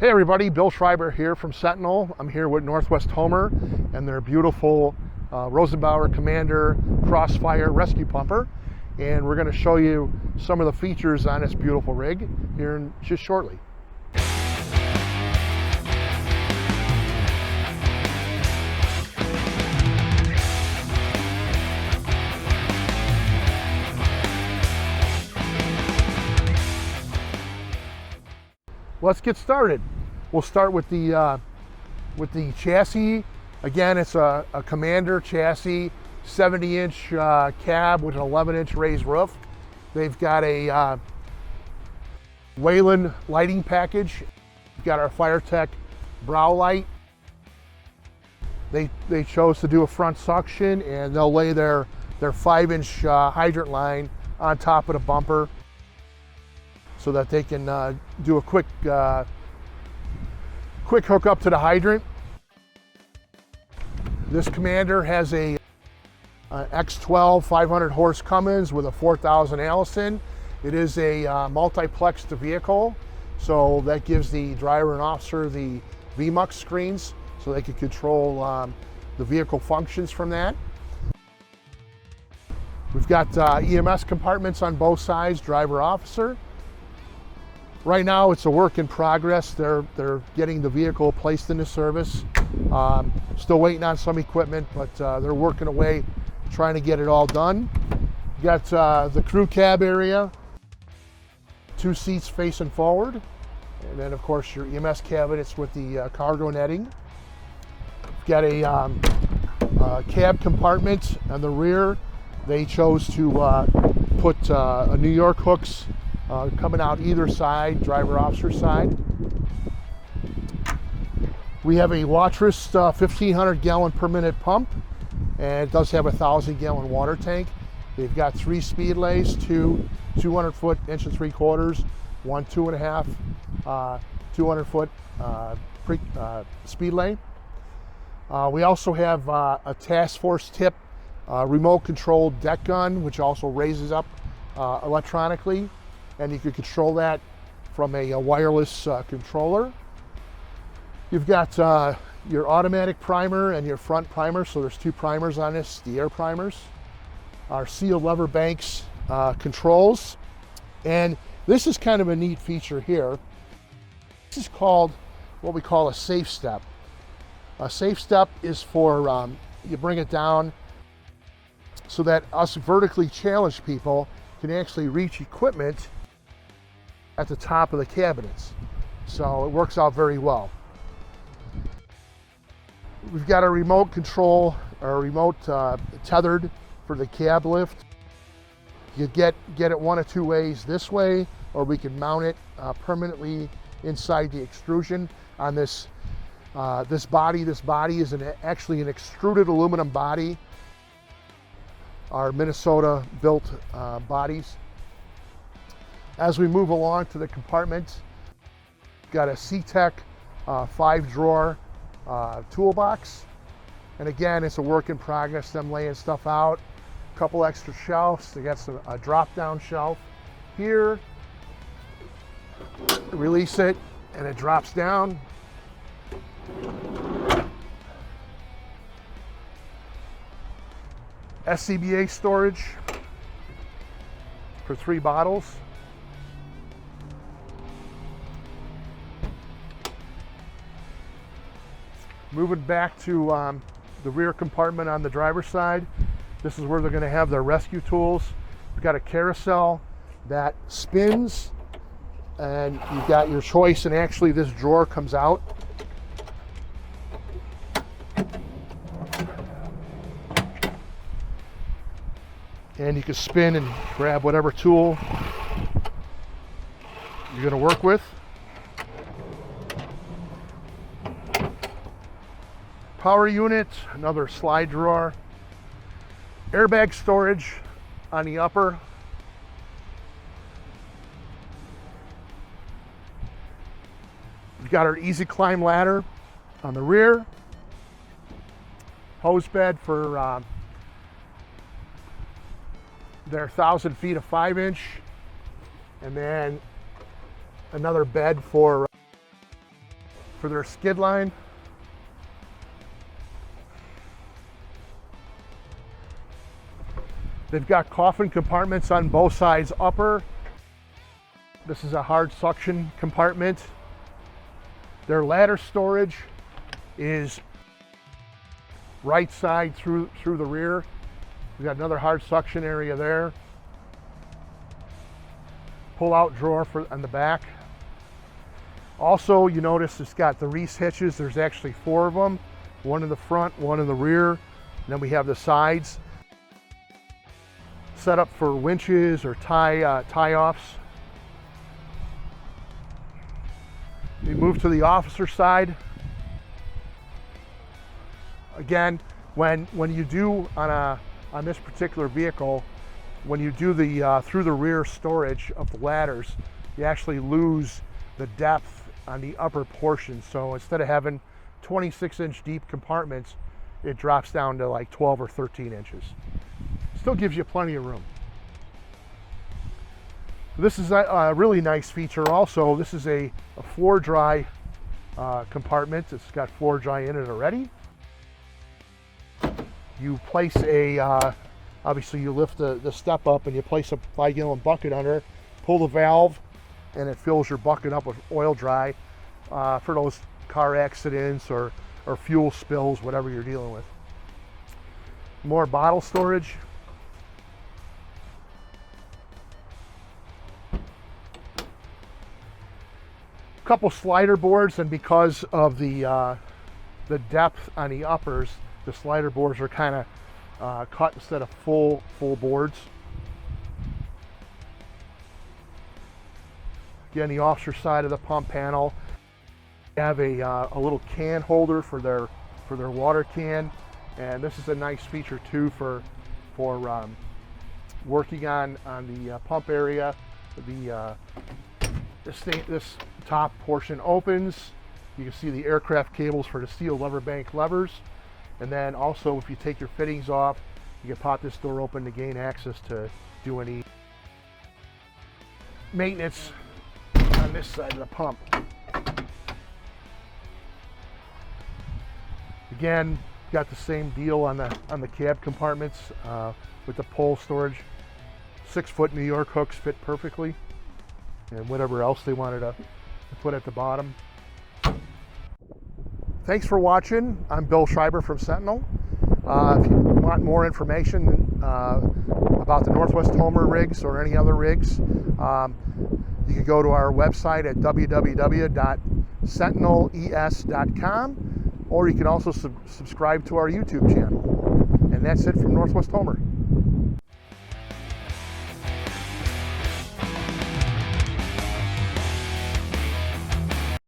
Hey everybody, Bill Schreiber here from Sentinel. I'm here with Northwest Homer and their beautiful Rosenbauer Commander Crossfire Rescue Pumper. And we're going to show you some of the features on this beautiful rig here in just shortly. Let's get started. We'll start with the chassis. Again, it's a Commander chassis, 70-inch cab with an 11-inch raised roof. They've got a Wayland lighting package. We've got our FireTech brow light. They chose to do a front suction, and they'll lay their 5-inch hydrant line on top of the bumper, so that they can do a quick hookup to the hydrant. This Commander has a X12 500 horse Cummins with a 4000 Allison. It is a multiplexed vehicle, so that gives the driver and officer the VMUX screens, so they can control the vehicle functions from that. We've got EMS compartments on both sides, driver, officer. Right now, it's a work in progress. They're getting the vehicle placed into service. Still waiting on some equipment, but they're working away, trying to get it all done. You got the crew cab area, 2 seats facing forward, and then of course your EMS cabinets with the cargo netting. You've got a cab compartment on the rear. They chose to put a New York hooks coming out either side, driver officer side. We have a Watrous 1500 gallon per minute pump, and it does have a 1000 gallon water tank. They've got 3 speed lays, 2 200 foot 1 3/4, 1 2.5 200 foot speed lay. We also have a task force tip remote controlled deck gun, which also raises up electronically, and you can control that from a wireless controller. You've got your automatic primer and your front primer, so there's 2 primers on this, the air primers. Our sealed lever banks controls, and this is kind of a neat feature here. This is called what we call a safe step. A safe step is for, you bring it down so that us vertically challenged people can actually reach equipment at the top of the cabinets. So it works out very well. We've got a remote control, or remote tethered for the cab lift. You get it one of 2 ways, this way, or we can mount it permanently inside the extrusion on this body. This body is actually an extruded aluminum body. Our Minnesota built bodies. As we move along to the compartment, got a C-Tech 5-drawer toolbox. And again, it's a work in progress, them laying stuff out. A couple extra shelves. They got a drop-down shelf here. Release it, and it drops down. SCBA storage for 3 bottles. Moving back to the rear compartment on the driver's side, this is where they're going to have their rescue tools. We've got a carousel that spins, and you've got your choice, and actually this drawer comes out. And you can spin and grab whatever tool you're going to work with. Power unit, another slide drawer. Airbag storage on the upper. We've got our easy climb ladder on the rear. Hose bed for their 1,000 feet of 5-inch, and then another bed for for their skid line. They've got coffin compartments on both sides upper. This is a hard suction compartment. Their ladder storage is right side through the rear. We've got another hard suction area there. Pull out drawer on the back. Also, you notice it's got the Reese hitches. There's actually 4 of them. One in the front, one in the rear. And then we have the sides set up for winches or tie-offs. We move to the officer side. Again, when you do on this particular vehicle, when you do the through the rear storage of the ladders, you actually lose the depth on the upper portion. So instead of having 26-inch deep compartments, it drops down to like 12 or 13 inches. Still gives you plenty of room. This is a really nice feature also. This is a floor dry compartment. It's got floor dry in it already. You place obviously you lift the step up and you place a 5-gallon bucket under, pull the valve, and it fills your bucket up with oil dry for those car accidents or fuel spills, whatever you're dealing with. More bottle storage. Couple slider boards, and because of the depth on the uppers, the slider boards are kind of cut instead of full boards. Again, the officer side of the pump panel, they have a little can holder for their water can, and this is a nice feature too for working on the pump area. This top portion opens. You can see the aircraft cables for the steel lever bank levers. And then also, if you take your fittings off, you can pop this door open to gain access to do any maintenance on this side of the pump. Again, got the same deal on the cab compartments with the pole storage. 6-foot New York hooks fit perfectly, and whatever else they wanted to put at the bottom. Thanks for watching. I'm Bill Schreiber from Sentinel. If you want more information about the Northwest Homer rigs or any other rigs, you can go to our website at www.sentinelles.com, or you can also subscribe to our YouTube channel. And that's it from Northwest Homer.